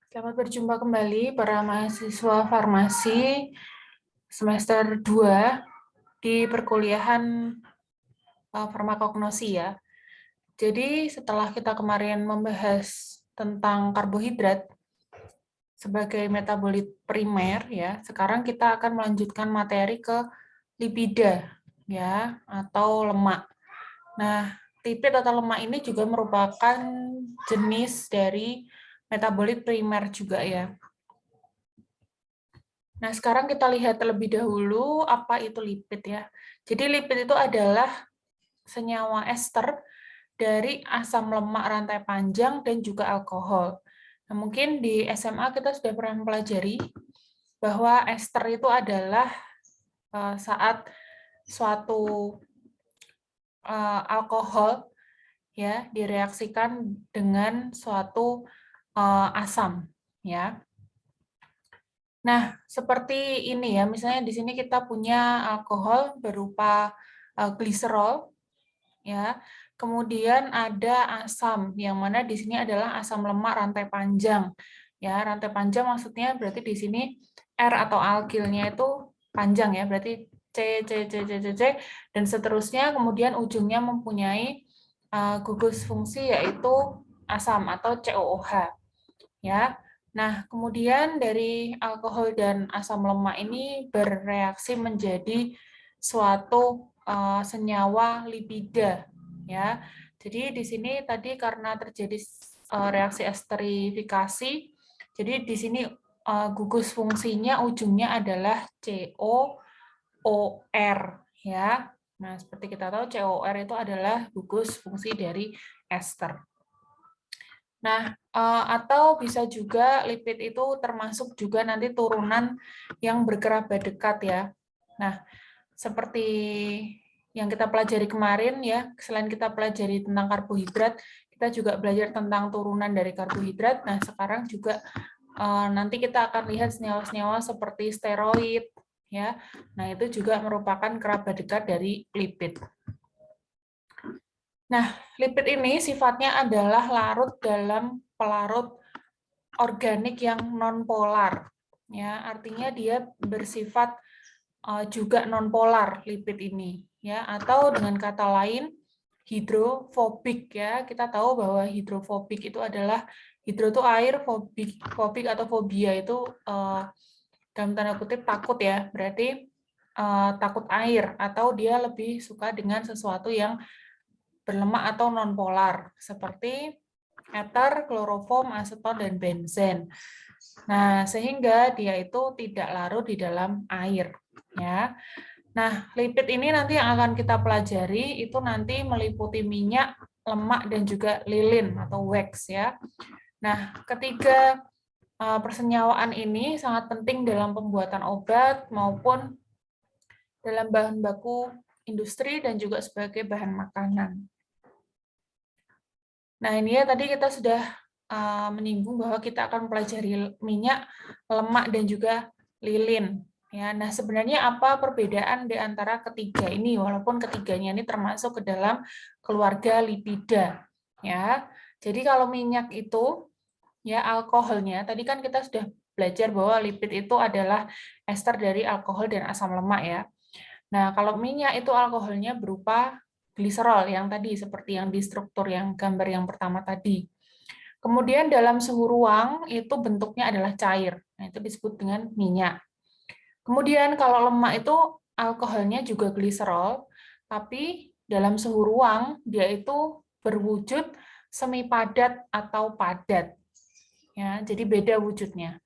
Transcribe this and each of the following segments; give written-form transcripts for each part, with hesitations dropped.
Selamat berjumpa kembali para mahasiswa farmasi semester 2 di perkuliahan farmakognosi ya. Jadi setelah kita kemarin membahas tentang karbohidrat sebagai metabolit primer ya, sekarang kita akan melanjutkan materi ke lipida ya atau lemak. Nah, lipid atau lemak ini juga merupakan jenis dari metabolit primer juga ya. Nah, sekarang kita lihat terlebih dahulu apa itu lipid ya. Jadi lipid itu adalah senyawa ester dari asam lemak rantai panjang dan juga alkohol. Nah, mungkin di SMA kita sudah pernah mempelajari bahwa ester itu adalah saat suatu alkohol ya direaksikan dengan suatu asam ya. Nah, seperti ini ya, misalnya di sini kita punya alkohol berupa gliserol, ya. Kemudian ada asam, yang mana di sini adalah asam lemak rantai panjang. Ya, rantai panjang maksudnya berarti di sini R atau alkilnya itu panjang ya, berarti C, C, C, C, C, C, dan seterusnya. Kemudian ujungnya mempunyai gugus fungsi yaitu asam atau COOH. Ya. Nah, kemudian dari alkohol dan asam lemak ini bereaksi menjadi suatu senyawa lipida, ya. Jadi di sini tadi karena terjadi reaksi esterifikasi, jadi di sini gugus fungsinya ujungnya adalah COOR, ya. Nah, seperti kita tahu COOR itu adalah gugus fungsi dari ester. Nah, atau bisa juga lipid itu termasuk juga nanti turunan yang berkerabat dekat ya. Nah, seperti yang kita pelajari kemarin ya, selain kita pelajari tentang karbohidrat, kita juga belajar tentang turunan dari karbohidrat. Nah, sekarang juga nanti kita akan lihat senyawa-senyawa seperti steroid ya. Nah, itu juga merupakan kerabat dekat dari lipid. Nah, lipid ini sifatnya adalah larut dalam pelarut organik yang nonpolar. Ya, artinya dia bersifat juga nonpolar lipid ini, ya, atau dengan kata lain hidrofobik ya. Kita tahu bahwa hidrofobik itu adalah hidro itu air, fobik atau fobia itu dalam tanda kutip takut ya. Berarti takut air atau dia lebih suka dengan sesuatu yang berlemak atau nonpolar seperti ether, kloroform, aseton, dan benzen. Nah, sehingga dia itu tidak larut di dalam air. Ya. Nah, lipid ini nanti yang akan kita pelajari itu nanti meliputi minyak, lemak, dan juga lilin atau wax. Ya. Nah, ketiga persenyawaan ini sangat penting dalam pembuatan obat maupun dalam bahan baku industri dan juga sebagai bahan makanan. Nah, ini ya tadi kita sudah menyinggung bahwa kita akan mempelajari minyak, lemak, dan juga lilin. Ya, nah sebenarnya apa perbedaan di antara ketiga ini, walaupun ketiganya ini termasuk ke dalam keluarga lipida. Ya, jadi kalau minyak itu, ya alkoholnya, tadi kan kita sudah belajar bahwa lipid itu adalah ester dari alkohol dan asam lemak ya. Nah, kalau minyak itu alkoholnya berupa gliserol yang tadi, seperti yang di struktur yang gambar yang pertama tadi. Kemudian dalam suhu ruang itu bentuknya adalah cair. Nah, itu disebut dengan minyak. Kemudian kalau lemak itu alkoholnya juga gliserol, tapi dalam suhu ruang dia itu berwujud semi padat atau padat. Ya, jadi beda wujudnya.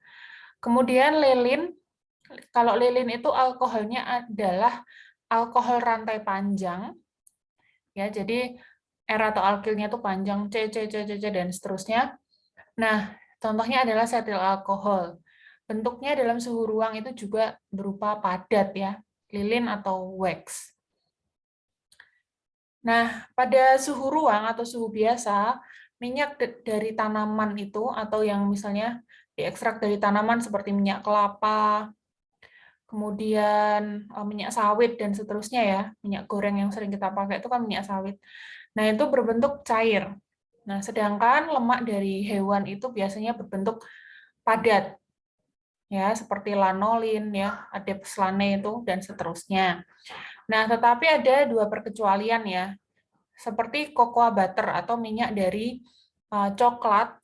Kemudian lilin, kalau lilin itu alkoholnya adalah alkohol rantai panjang, ya jadi R atau alkilnya itu panjang C, C, C, C, C, dan seterusnya. Nah, contohnya adalah setil alkohol. Bentuknya dalam suhu ruang itu juga berupa padat ya, lilin atau wax. Nah, pada suhu ruang atau suhu biasa, minyak dari tanaman itu atau yang misalnya diekstrak dari tanaman seperti minyak kelapa, kemudian minyak sawit dan seterusnya ya, minyak goreng yang sering kita pakai itu kan minyak sawit. Nah, itu berbentuk cair. Nah, sedangkan lemak dari hewan itu biasanya berbentuk padat, ya seperti lanolin, ya adepslane itu dan seterusnya. Nah, tetapi ada dua perkecualian ya, seperti cocoa butter atau minyak dari coklat.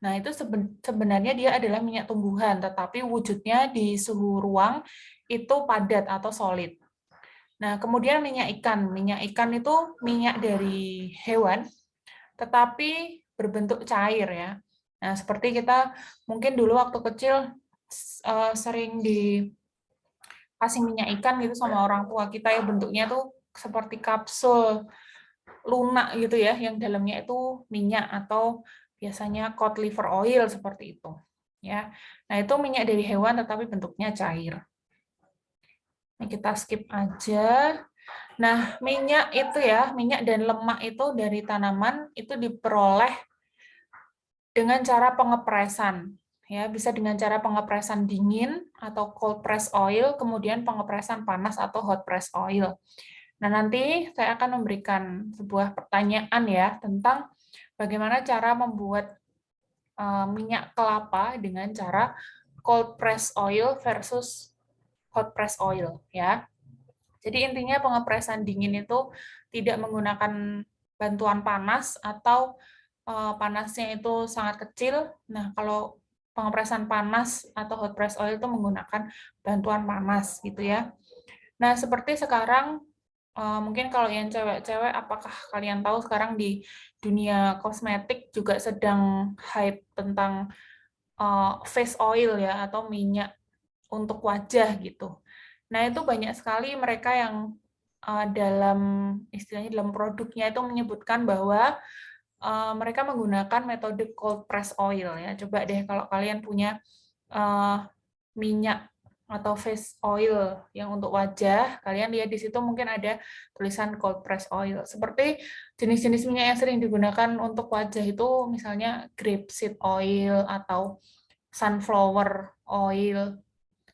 Nah, itu sebenarnya dia adalah minyak tumbuhan, tetapi wujudnya di suhu ruang itu padat atau solid. Nah, kemudian minyak ikan. Minyak ikan itu minyak dari hewan, tetapi berbentuk cair ya. Nah, seperti kita mungkin dulu waktu kecil sering dikasih minyak ikan gitu sama orang tua kita ya, bentuknya tuh seperti kapsul lunak gitu ya, yang dalamnya itu minyak atau biasanya cod liver oil seperti itu. Ya. Nah, itu minyak dari hewan tetapi bentuknya cair. Ini kita skip aja. Nah, minyak itu ya, minyak dan lemak itu dari tanaman itu diperoleh dengan cara pengepresan. Ya, bisa dengan cara pengepresan dingin atau cold press oil, kemudian pengepresan panas atau hot press oil. Nah, nanti saya akan memberikan sebuah pertanyaan ya tentang bagaimana cara membuat minyak kelapa dengan cara cold press oil versus hot press oil ya. Jadi intinya pengepresan dingin itu tidak menggunakan bantuan panas atau panasnya itu sangat kecil. Nah, kalau pengepresan panas atau hot press oil itu menggunakan bantuan panas gitu ya. Nah, seperti sekarang mungkin kalau yang cewek-cewek, apakah kalian tahu sekarang di dunia kosmetik juga sedang hype tentang face oil ya atau minyak untuk wajah gitu. Nah, itu banyak sekali mereka yang dalam istilahnya dalam produknya itu menyebutkan bahwa mereka menggunakan metode cold press oil ya. Coba deh kalau kalian punya minyak atau face oil yang untuk wajah, kalian lihat di situ mungkin ada tulisan cold press oil. Seperti jenis-jenis minyak yang sering digunakan untuk wajah itu misalnya grapeseed oil atau sunflower oil,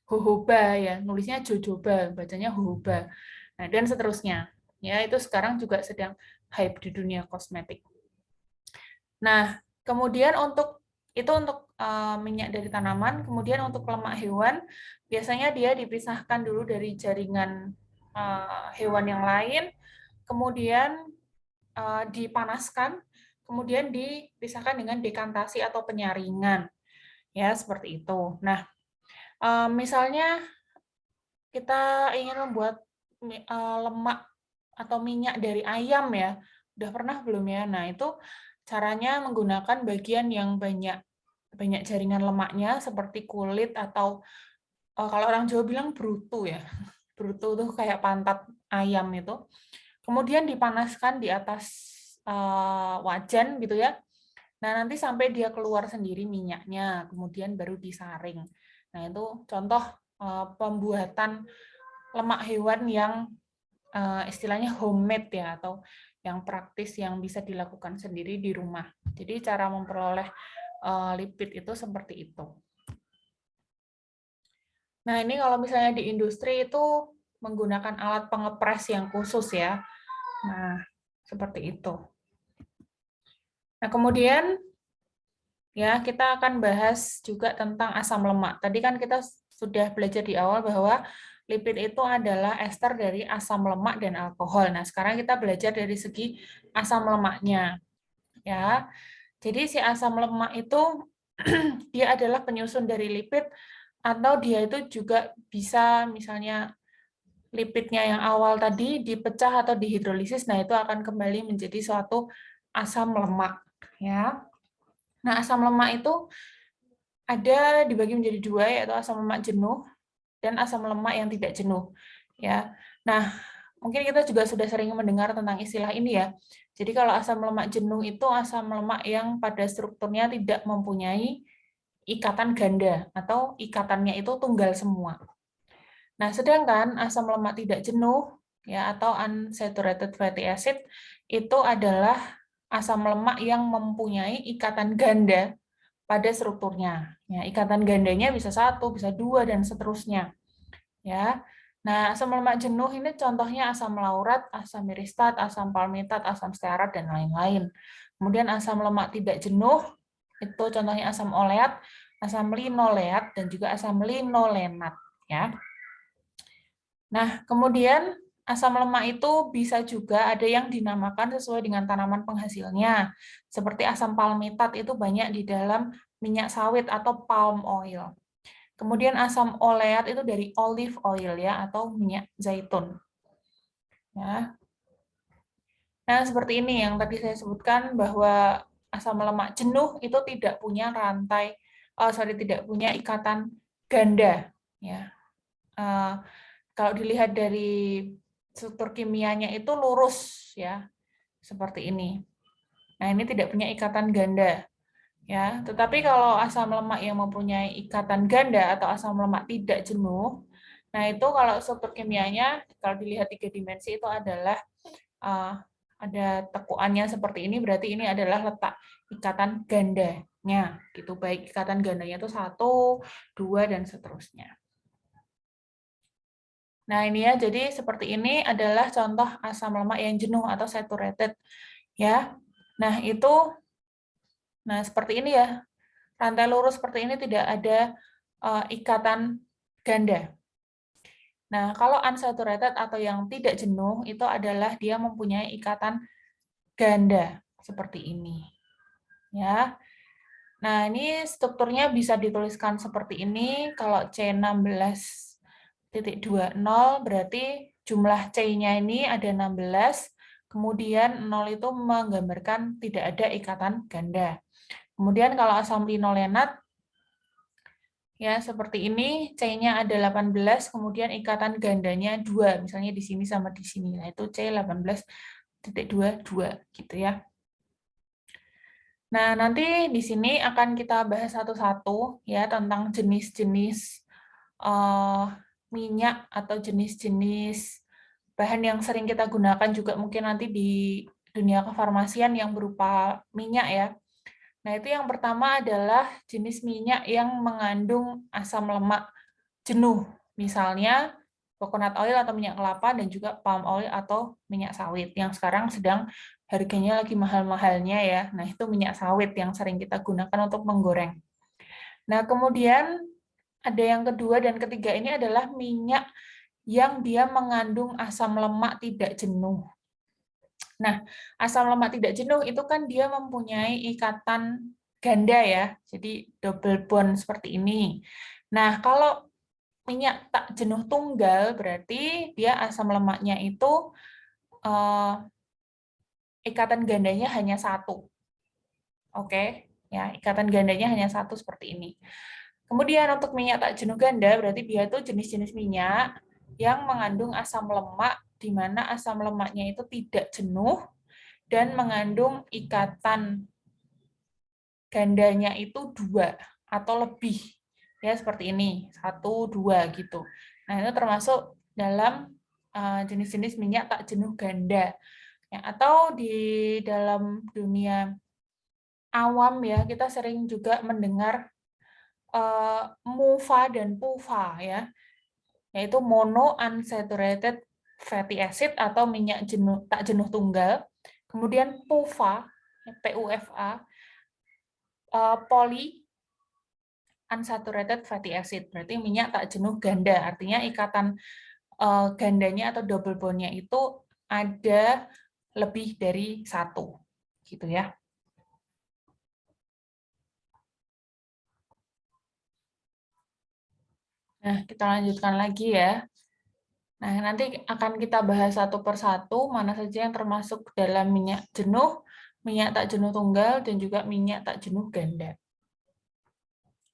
jojoba ya, nulisnya jojoba, bacanya jojoba. Nah, dan seterusnya. Ya, itu sekarang juga sedang hype di dunia kosmetik. Nah, kemudian untuk minyak dari tanaman, kemudian untuk lemak hewan, biasanya dia dipisahkan dulu dari jaringan hewan yang lain, kemudian dipanaskan, kemudian dipisahkan dengan dekantasi atau penyaringan, ya seperti itu. Nah, misalnya kita ingin membuat lemak atau minyak dari ayam ya, udah pernah belum ya? Nah, itu caranya menggunakan bagian yang banyak jaringan lemaknya seperti kulit atau kalau orang Jawa bilang brutu ya. Brutu tuh kayak pantat ayam itu. Kemudian dipanaskan di atas wajan gitu ya. Nah, nanti sampai dia keluar sendiri minyaknya, kemudian baru disaring. Nah, itu contoh pembuatan lemak hewan yang istilahnya homemade ya, atau yang praktis yang bisa dilakukan sendiri di rumah. Jadi cara memperoleh lipid itu seperti itu. Nah, ini kalau misalnya di industri itu menggunakan alat pengepres yang khusus ya. Nah, seperti itu. Nah, kemudian ya kita akan bahas juga tentang asam lemak. Tadi kan kita sudah belajar di awal bahwa lipid itu adalah ester dari asam lemak dan alkohol. Nah, sekarang kita belajar dari segi asam lemaknya. Ya. Jadi si asam lemak itu dia adalah penyusun dari lipid atau dia itu juga bisa misalnya lipidnya yang awal tadi dipecah atau dihidrolisis, nah itu akan kembali menjadi suatu asam lemak ya. Nah, asam lemak itu ada dibagi menjadi dua, yaitu asam lemak jenuh dan asam lemak yang tidak jenuh ya. Nah, mungkin kita juga sudah sering mendengar tentang istilah ini ya. Jadi kalau asam lemak jenuh itu asam lemak yang pada strukturnya tidak mempunyai ikatan ganda atau ikatannya itu tunggal semua. Nah, sedangkan asam lemak tidak jenuh ya atau unsaturated fatty acid itu adalah asam lemak yang mempunyai ikatan ganda pada strukturnya. Ya, ikatan gandanya bisa satu, bisa dua, dan seterusnya. Ya. Nah, asam lemak jenuh ini contohnya asam laurat, asam miristat, asam palmitat, asam stearat, dan lain-lain. Kemudian asam lemak tidak jenuh, itu contohnya asam oleat, asam linoleat, dan juga asam linolenat. Ya. Nah, kemudian asam lemak itu bisa juga ada yang dinamakan sesuai dengan tanaman penghasilnya. Seperti asam palmitat itu banyak di dalam minyak sawit atau palm oil. Kemudian asam oleat itu dari olive oil ya, atau minyak zaitun. Ya. Nah, seperti ini yang tadi saya sebutkan bahwa asam lemak jenuh itu tidak punya rantai, tidak punya ikatan ganda. Ya. Kalau dilihat dari struktur kimianya itu lurus ya, seperti ini. Nah, ini tidak punya ikatan ganda ya. Tetapi kalau asam lemak yang mempunyai ikatan ganda atau asam lemak tidak jenuh, nah itu kalau struktur kimianya kalau dilihat 3 dimensi itu adalah ada tekuannya seperti ini, berarti ini adalah letak ikatan gandanya gitu. Baik ikatan gandanya itu 1, 2 dan seterusnya. Nah, ini ya, jadi seperti ini adalah contoh asam lemak yang jenuh atau saturated. Ya. Nah, seperti ini ya. Rantai lurus seperti ini tidak ada ikatan ganda. Nah, kalau unsaturated atau yang tidak jenuh, itu adalah dia mempunyai ikatan ganda, seperti ini. Ya. Nah, ini strukturnya bisa dituliskan seperti ini. Kalau C16.20 berarti jumlah C-nya ini ada 16, kemudian 0 itu menggambarkan tidak ada ikatan ganda. Kemudian kalau asam linolenat, ya seperti ini, C-nya ada 18, kemudian ikatan gandanya 2, misalnya di sini sama di sini. Nah, itu C18.22, gitu ya. Nah, nanti di sini akan kita bahas satu-satu ya tentang jenis-jenis minyak atau jenis-jenis bahan yang sering kita gunakan juga mungkin nanti di dunia kefarmasian yang berupa minyak ya. Nah, itu yang pertama adalah jenis minyak yang mengandung asam lemak jenuh. Misalnya coconut oil atau minyak kelapa dan juga palm oil atau minyak sawit yang sekarang sedang harganya lagi mahal-mahalnya ya. Nah, itu minyak sawit yang sering kita gunakan untuk menggoreng. Nah, kemudian ada yang kedua dan ketiga ini adalah minyak yang dia mengandung asam lemak tidak jenuh. Nah, asam lemak tidak jenuh itu kan dia mempunyai ikatan ganda ya, jadi double bond seperti ini. Nah, kalau minyak tak jenuh tunggal berarti dia asam lemaknya itu ikatan gandanya hanya 1. Oke, ya ikatan gandanya hanya 1 seperti ini. Kemudian untuk minyak tak jenuh ganda berarti dia itu jenis-jenis minyak yang mengandung asam lemak di mana asam lemaknya itu tidak jenuh dan mengandung ikatan gandanya itu 2 atau lebih. Ya seperti ini, 1, 2 gitu. Nah, itu termasuk dalam jenis-jenis minyak tak jenuh ganda. Ya, atau di dalam dunia awam ya, kita sering juga mendengar MUFA dan PUFA ya, yaitu monounsaturated fatty acid atau minyak tak jenuh tunggal. Kemudian PUFA, PUFA, poly unsaturated fatty acid, berarti minyak tak jenuh ganda, artinya ikatan gandanya atau double bond-nya itu ada lebih dari 1, gitu ya. Nah, kita lanjutkan lagi ya. Nah, nanti akan kita bahas satu persatu mana saja yang termasuk dalam minyak jenuh, minyak tak jenuh tunggal, dan juga minyak tak jenuh ganda.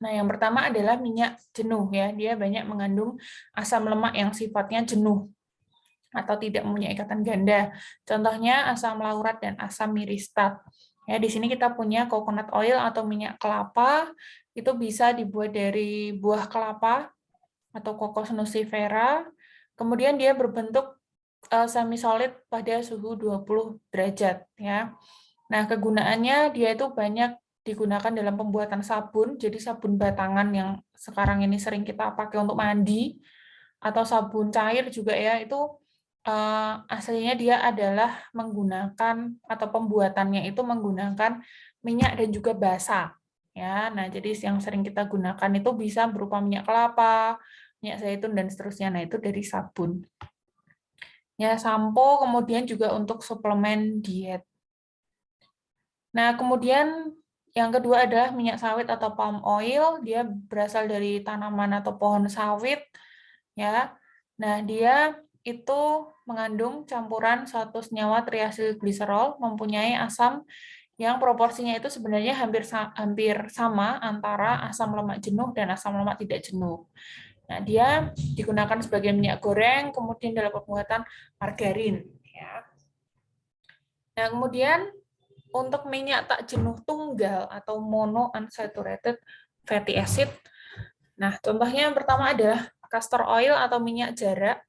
Nah, yang pertama adalah minyak jenuh ya. Dia banyak mengandung asam lemak yang sifatnya jenuh atau tidak mempunyai ikatan ganda. Contohnya asam laurat dan asam miristat. Ya, di sini kita punya coconut oil atau minyak kelapa, itu bisa dibuat dari buah kelapa atau Cocos nucifera. Kemudian dia berbentuk semi solid pada suhu 20 derajat ya. Nah, kegunaannya dia itu banyak digunakan dalam pembuatan sabun, jadi sabun batangan yang sekarang ini sering kita pakai untuk mandi, atau sabun cair juga ya, itu aslinya dia adalah menggunakan, atau pembuatannya itu menggunakan minyak dan juga basa. Ya, nah jadi yang sering kita gunakan itu bisa berupa minyak kelapa, minyak zaitun dan seterusnya. Nah, itu dari sabun. Ya, sampo kemudian juga untuk suplemen diet. Nah, kemudian yang kedua adalah minyak sawit atau palm oil. Dia berasal dari tanaman atau pohon sawit, ya. Nah, dia itu mengandung campuran suatu senyawa triasil gliserol, mempunyai asam yang proporsinya itu sebenarnya hampir sama antara asam lemak jenuh dan asam lemak tidak jenuh. Nah, dia digunakan sebagai minyak goreng, kemudian dalam pembuatan margarin. Ya. Nah, kemudian untuk minyak tak jenuh tunggal atau monounsaturated fatty acid. Nah, contohnya yang pertama adalah castor oil atau minyak jarak.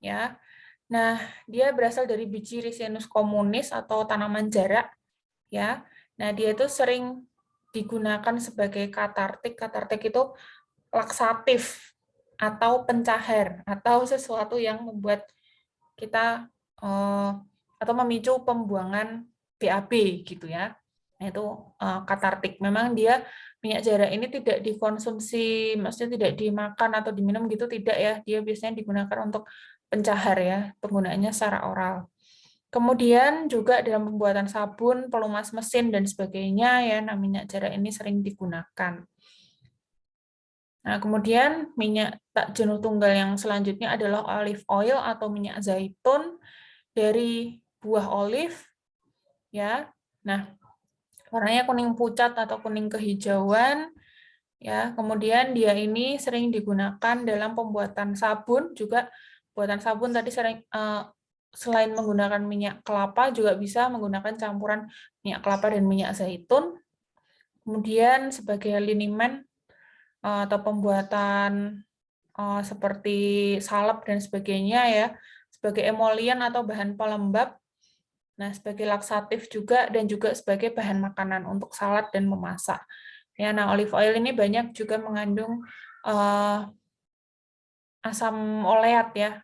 Ya. Nah, dia berasal dari biji Ricinus communis atau tanaman jarak. Ya. Nah, dia itu sering digunakan sebagai katartik. Katartik itu laksatif atau pencahar atau sesuatu yang membuat kita atau memicu pembuangan BAB gitu ya. Nah, itu katartik. Memang dia minyak jarak ini tidak dikonsumsi, maksudnya tidak dimakan atau diminum gitu tidak ya. Dia biasanya digunakan untuk pencahar ya, penggunaannya secara oral. Kemudian juga dalam pembuatan sabun, pelumas mesin dan sebagainya ya, nah minyak jarak ini sering digunakan. Nah, kemudian minyak tak jenuh tunggal yang selanjutnya adalah olive oil atau minyak zaitun dari buah olive ya. Nah, warnanya kuning pucat atau kuning kehijauan ya. Kemudian dia ini sering digunakan dalam pembuatan sabun juga. Buatan sabun tadi selain menggunakan minyak kelapa juga bisa menggunakan campuran minyak kelapa dan minyak zaitun. Kemudian sebagai liniment atau pembuatan seperti salep dan sebagainya ya, sebagai emolian atau bahan pelembab, nah sebagai laksatif juga dan juga sebagai bahan makanan untuk salad dan memasak. Ya, nah olive oil ini banyak juga mengandung asam oleat ya.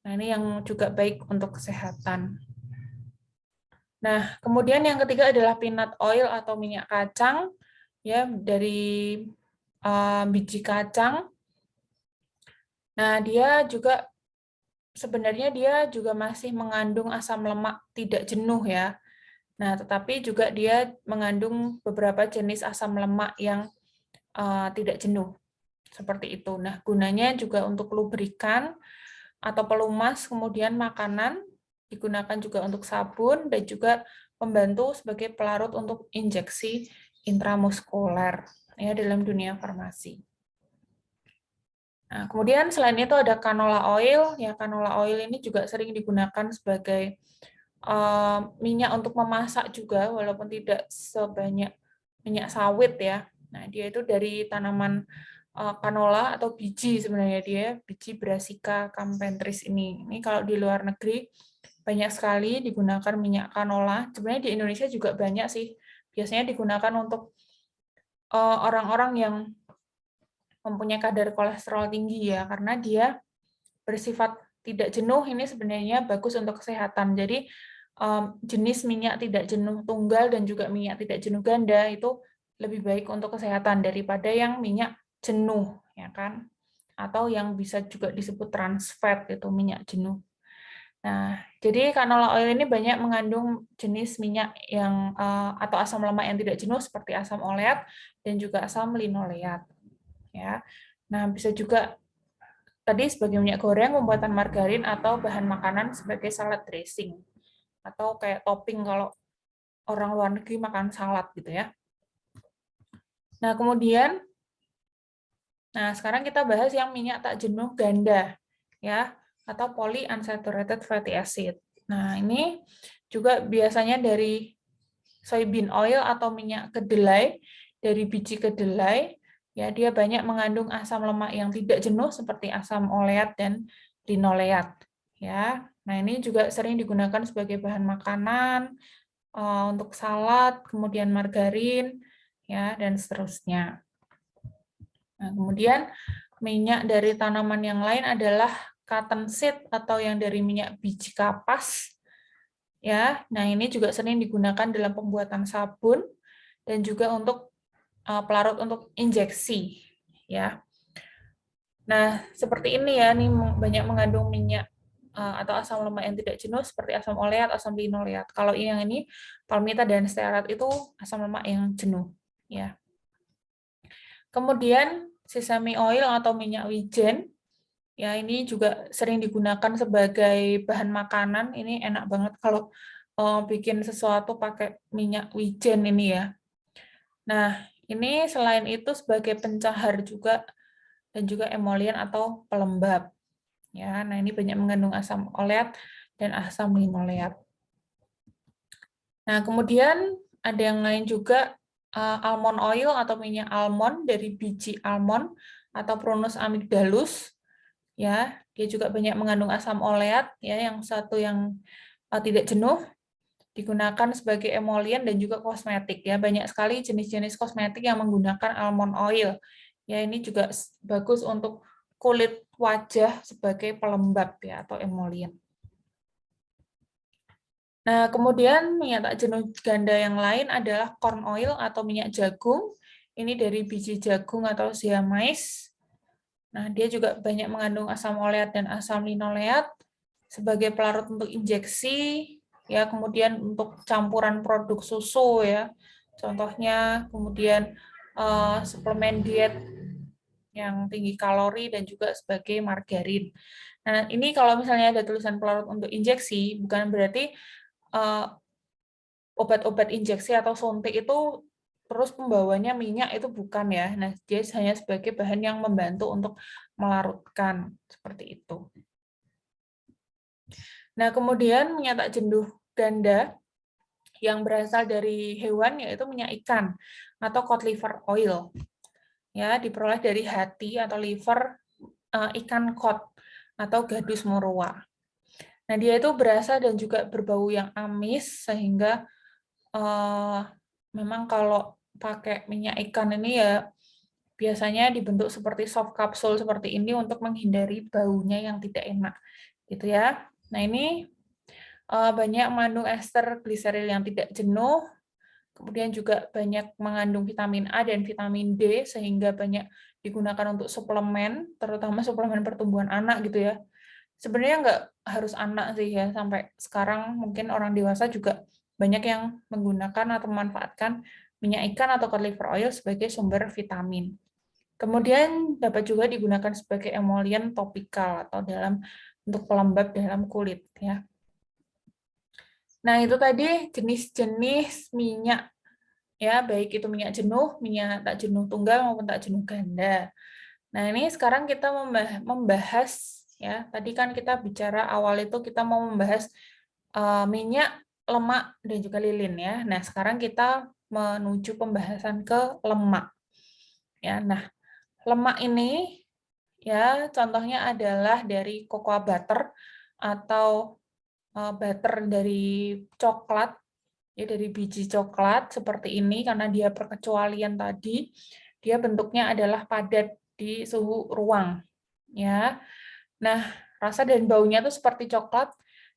Nah ini yang juga baik untuk kesehatan. Nah kemudian yang ketiga adalah peanut oil atau minyak kacang ya dari biji kacang. Nah dia juga sebenarnya dia juga masih mengandung asam lemak tidak jenuh ya. Nah, tetapi juga dia mengandung beberapa jenis asam lemak yang tidak jenuh. Seperti itu. Nah, gunanya juga untuk lubrikan atau pelumas, kemudian makanan, digunakan juga untuk sabun, dan juga membantu sebagai pelarut untuk injeksi intramuskuler ya dalam dunia farmasi. Nah, kemudian selain itu ada canola oil. Ya, canola oil ini juga sering digunakan sebagai minyak untuk memasak juga, walaupun tidak sebanyak minyak sawit ya. Nah, dia itu dari tanaman canola atau biji sebenarnya dia, biji Brassica campestris ini. Ini kalau di luar negeri banyak sekali digunakan minyak canola. Sebenarnya di Indonesia juga banyak sih. Biasanya digunakan untuk orang-orang yang mempunyai kadar kolesterol tinggi ya, karena dia bersifat tidak jenuh. Ini sebenarnya bagus untuk kesehatan. Jadi jenis minyak tidak jenuh tunggal dan juga minyak tidak jenuh ganda itu lebih baik untuk kesehatan daripada yang minyak jenuh, ya kan? Atau yang bisa juga disebut trans fat, itu minyak jenuh. Nah, jadi canola oil ini banyak mengandung jenis minyak yang atau asam lemak yang tidak jenuh seperti asam oleat dan juga asam linoleat. Ya. Nah, bisa juga tadi sebagai minyak goreng, pembuatan margarin atau bahan makanan sebagai salad dressing atau kayak topping kalau orang luar negeri makan salad gitu ya. Nah, kemudian sekarang kita bahas yang minyak tak jenuh ganda ya atau polyunsaturated fatty acid. Nah, ini juga biasanya dari soybean oil atau minyak kedelai, dari biji kedelai. Ya, dia banyak mengandung asam lemak yang tidak jenuh seperti asam oleat dan linoleat. Ya, nah ini juga sering digunakan sebagai bahan makanan untuk salad, kemudian margarin, ya dan seterusnya. Nah, kemudian minyak dari tanaman yang lain adalah cottonseed atau yang dari minyak biji kapas. Ya, nah ini juga sering digunakan dalam pembuatan sabun dan juga untuk pelarut untuk injeksi, ya. Nah, seperti ini ya, ini banyak mengandung minyak atau asam lemak yang tidak jenuh seperti asam oleat, asam linoleat. Kalau yang ini palmita dan stearat itu asam lemak yang jenuh, ya. Kemudian sesame oil atau minyak wijen, ya ini juga sering digunakan sebagai bahan makanan. Ini enak banget kalau bikin sesuatu pakai minyak wijen ini ya. Nah, ini selain itu sebagai pencahar juga dan juga emolian atau pelembab. Ya, nah ini banyak mengandung asam oleat dan asam linoleat. Nah, kemudian ada yang lain juga almond oil atau minyak almond dari biji almond atau Prunus amygdalus. Ya, dia juga banyak mengandung asam oleat ya, yang satu yang tidak jenuh digunakan sebagai emolian dan juga kosmetik ya. Banyak sekali jenis-jenis kosmetik yang menggunakan almond oil. Ya, ini juga bagus untuk kulit wajah sebagai pelembab ya atau emolian. Nah, kemudian minyak tak jenuh ganda yang lain adalah corn oil atau minyak jagung. Ini dari biji jagung atau zea mais. Nah, dia juga banyak mengandung asam oleat dan asam linoleat sebagai pelarut untuk injeksi, ya, kemudian untuk campuran produk susu ya. Contohnya kemudian suplemen diet yang tinggi kalori dan juga sebagai margarin. Nah, ini kalau misalnya ada tulisan pelarut untuk injeksi, bukan berarti obat-obat injeksi atau suntik itu terus pembawanya minyak, itu bukan ya. Nah, dia hanya sebagai bahan yang membantu untuk melarutkan seperti itu. Nah, kemudian minyak tak jenuh ganda yang berasal dari hewan yaitu minyak ikan atau cod liver oil. Ya, diperoleh dari hati atau liver ikan cod atau gadus morua. Nah, dia itu berasa dan juga berbau yang amis sehingga memang kalau pakai minyak ikan ini ya biasanya dibentuk seperti soft kapsul seperti ini untuk menghindari baunya yang tidak enak, gitu ya. Nah, ini banyak mengandung ester gliseril yang tidak jenuh, kemudian juga banyak mengandung vitamin A dan vitamin D sehingga banyak digunakan untuk suplemen, terutama suplemen pertumbuhan anak gitu ya. Sebenarnya nggak harus anak sih ya, sampai sekarang mungkin orang dewasa juga banyak yang menggunakan atau memanfaatkan minyak ikan atau cod liver oil sebagai sumber vitamin. Kemudian dapat juga digunakan sebagai emolian topikal atau dalam untuk pelembab dalam kulit ya. Nah, itu tadi jenis-jenis minyak ya, baik itu minyak jenuh, minyak tak jenuh tunggal maupun tak jenuh ganda. Nah, ini sekarang kita membahas ya. Tadi kan kita bicara awal itu kita mau membahas minyak, lemak dan juga lilin ya. Nah, sekarang kita menuju pembahasan ke lemak. Ya, nah, lemak ini ya contohnya adalah dari cocoa butter atau butter dari coklat, ya dari biji coklat seperti ini karena dia perkecualian tadi, dia bentuknya adalah padat di suhu ruang, ya. Nah, rasa dan baunya tuh seperti coklat.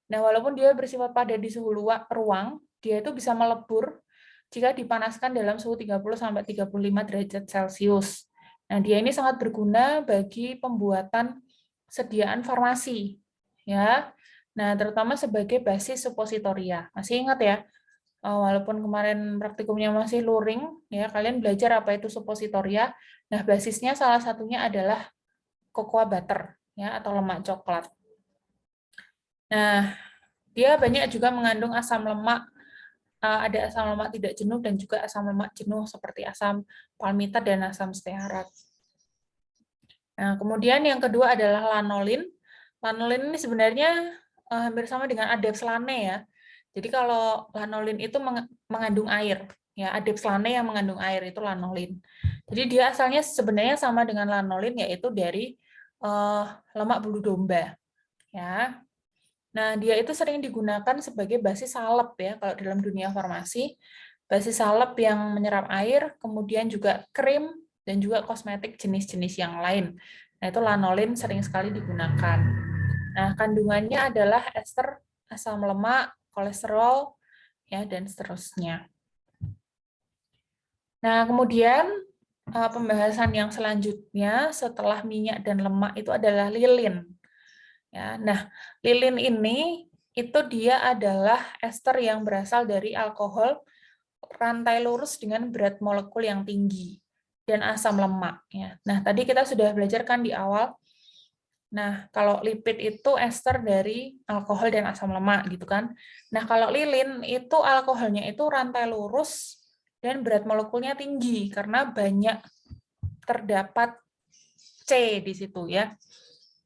Nah, walaupun dia bersifat padat di suhu ruang, dia itu bisa melebur jika dipanaskan dalam suhu 30-35 derajat Celcius. Nah, dia ini sangat berguna bagi pembuatan sediaan farmasi, ya. Nah, terutama sebagai basis suppositoria. Masih ingat ya? Walaupun kemarin praktikumnya masih luring, ya kalian belajar apa itu suppositoria. Nah, basisnya salah satunya adalah cocoa butter, ya atau lemak coklat. Nah, dia banyak juga mengandung asam lemak. Ada asam lemak tidak jenuh dan juga asam lemak jenuh seperti asam palmita dan asam stearat. Nah, kemudian yang kedua adalah lanolin. Lanolin ini sebenarnya hampir sama dengan adepslane ya. Jadi kalau lanolin itu mengandung air, ya adepslane yang mengandung air itu lanolin. Jadi dia asalnya sebenarnya sama dengan lanolin yaitu dari lemak bulu domba, ya. Nah, dia itu sering digunakan sebagai basis salep ya kalau dalam dunia farmasi. Basis salep yang menyerap air, kemudian juga krim dan juga kosmetik jenis-jenis yang lain. Nah, itu lanolin sering sekali digunakan. Nah, kandungannya adalah ester asam lemak, kolesterol, ya dan seterusnya. Nah, kemudian pembahasan yang selanjutnya setelah minyak dan lemak itu adalah lilin. Ya, nah, lilin ini itu dia adalah ester yang berasal dari alkohol rantai lurus dengan berat molekul yang tinggi dan asam lemak. Ya. Nah, tadi kita sudah belajar kan di awal. Nah, kalau lipid itu ester dari alkohol dan asam lemak gitu kan. Nah, kalau lilin itu alkoholnya itu rantai lurus dan berat molekulnya tinggi karena banyak terdapat C di situ ya.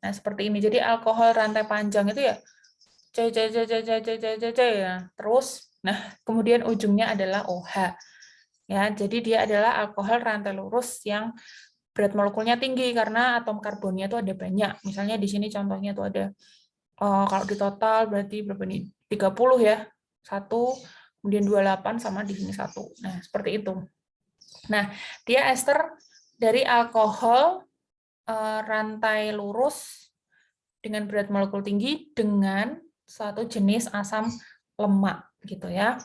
Nah, seperti ini. Jadi alkohol rantai panjang itu ya C C C C C C C C C ya. Terus nah, kemudian ujungnya adalah OH. Ya, jadi dia adalah alkohol rantai lurus yang berat molekulnya tinggi karena atom karbonnya itu ada banyak. Misalnya di sini contohnya itu ada kalau di total berarti berapa nih? 30 ya. 1 kemudian 28 sama di sini 1. Nah, seperti itu. Nah, dia ester dari alkohol rantai lurus dengan berat molekul tinggi dengan satu jenis asam lemak gitu ya.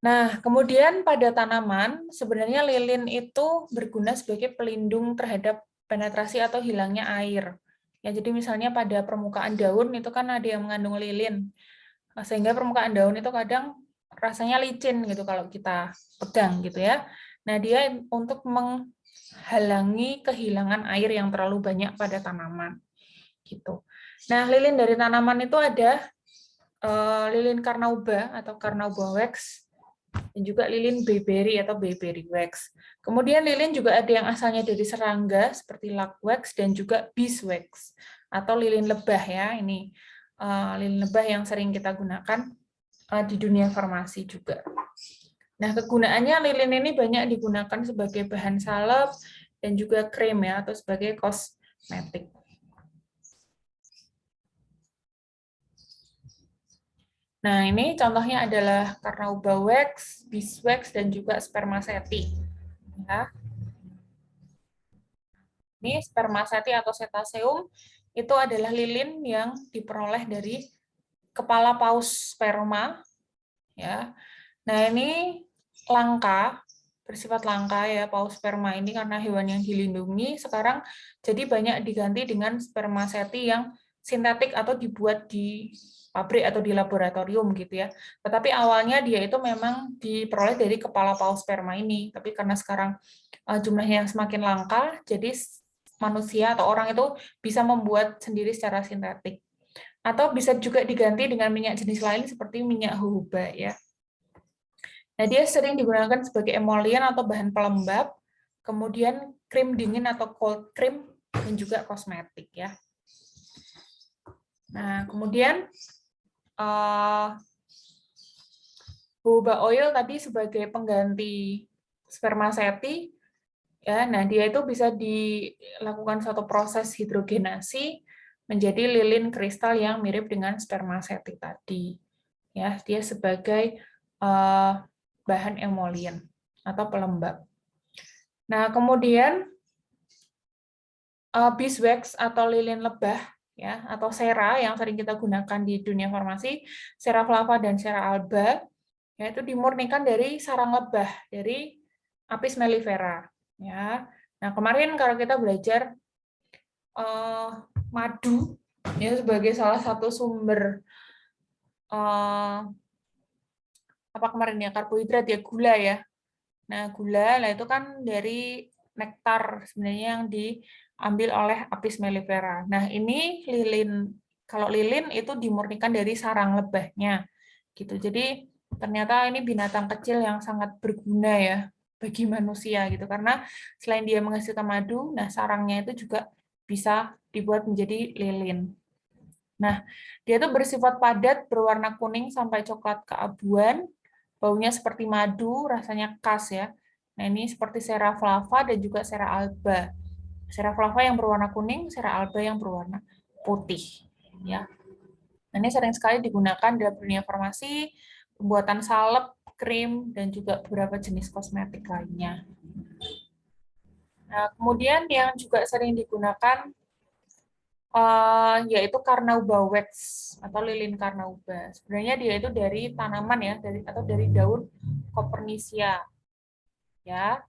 Nah, kemudian pada tanaman, sebenarnya lilin itu berguna sebagai pelindung terhadap penetrasi atau hilangnya air. Ya, jadi misalnya pada permukaan daun itu kan ada yang mengandung lilin, sehingga permukaan daun itu kadang rasanya licin gitu kalau kita pegang gitu ya. Nah, dia untuk menghalangi kehilangan air yang terlalu banyak pada tanaman gitu. Nah, lilin dari tanaman itu ada lilin carnauba atau carnauba wax, dan juga lilin bayberry atau bayberry wax. Kemudian lilin juga ada yang asalnya dari serangga seperti lugwax dan juga beeswax atau lilin lebah ya. Ini lilin lebah yang sering kita gunakan di dunia farmasi juga. Nah, kegunaannya lilin ini banyak digunakan sebagai bahan salep dan juga krim ya atau sebagai kosmetik. Nah, ini contohnya adalah carnauba wax, beeswax, dan juga spermaceti. Ya. Ini spermaceti atau cetaceum itu adalah lilin yang diperoleh dari kepala paus sperma. Ya. Nah, ini langka, bersifat langka ya paus sperma ini karena hewan yang dilindungi. Sekarang jadi banyak diganti dengan spermaceti yang sintetik atau dibuat di pabrik atau di laboratorium gitu ya. Tetapi awalnya dia itu memang diperoleh dari kepala paus sperma ini. Tapi karena sekarang jumlahnya yang semakin langka, jadi manusia atau orang itu bisa membuat sendiri secara sintetik. Atau bisa juga diganti dengan minyak jenis lain seperti minyak jojoba ya. Nah, dia sering digunakan sebagai emolian atau bahan pelembab, kemudian krim dingin atau cold cream, dan juga kosmetik ya. Nah, kemudian jojoba oil tadi sebagai pengganti spermaceti ya. Nah, dia itu bisa dilakukan suatu proses hidrogenasi menjadi lilin kristal yang mirip dengan spermaceti tadi. Ya, dia sebagai bahan emolian atau pelembab. Nah, kemudian beeswax atau lilin lebah ya atau sera yang sering kita gunakan di dunia farmasi, sera flava dan sera alba, yaitu dimurnikan dari sarang lebah dari Apis mellifera ya. Nah, kemarin kalau kita belajar madu ya sebagai salah satu sumber apa kemarin ya karbohidrat ya gula ya. Nah, gula lah itu kan dari nektar sebenarnya yang diambil oleh Apis mellifera. Nah, ini lilin, kalau lilin itu dimurnikan dari sarang lebahnya. Gitu. Jadi ternyata ini binatang kecil yang sangat berguna ya bagi manusia gitu karena selain dia menghasilkan madu, nah sarangnya itu juga bisa dibuat menjadi lilin. Nah, dia itu bersifat padat, berwarna kuning sampai coklat keabuan, baunya seperti madu, rasanya khas ya. Nah, ini seperti sera flava dan juga sera alba. Sera flava yang berwarna kuning, sera alba yang berwarna putih. Ya. Nah, ini sering sekali digunakan dalam dunia farmasi, pembuatan salep, krim, dan juga beberapa jenis kosmetik lainnya. Nah, kemudian yang juga sering digunakan yaitu carnauba wax atau lilin carnauba. Sebenarnya dia itu dari tanaman ya, atau dari daun Copernisia. Ya.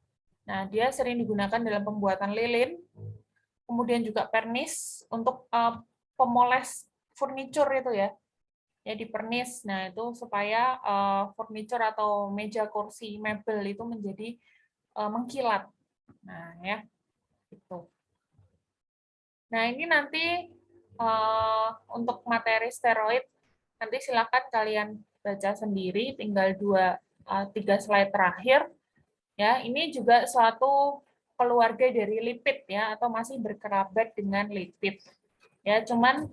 Nah, dia sering digunakan dalam pembuatan lilin, kemudian juga pernis untuk pemoles furniture itu ya. Ya dipernis. Nah, itu supaya furniture atau meja, kursi, mebel itu menjadi mengkilat. Nah, ya, gitu. Nah, ini nanti untuk materi steroid, nanti silakan kalian baca sendiri, tinggal 3 slide terakhir. Ya, ini juga suatu keluarga dari lipid ya, atau masih berkerabat dengan lipid. Ya, cuman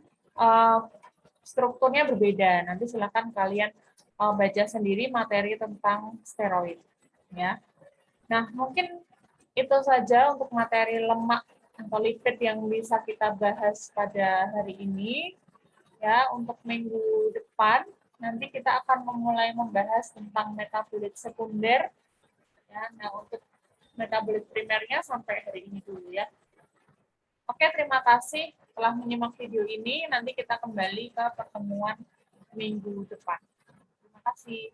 strukturnya berbeda. Nanti silakan kalian baca sendiri materi tentang steroid. Ya. Nah, mungkin itu saja untuk materi lemak atau lipid yang bisa kita bahas pada hari ini. Ya, untuk minggu depan nanti kita akan memulai membahas tentang metabolit sekunder. Ya, nah untuk metabolit primernya sampai hari ini dulu ya. Oke, terima kasih telah menyimak video ini. Nanti kita kembali ke pertemuan minggu depan. Terima kasih.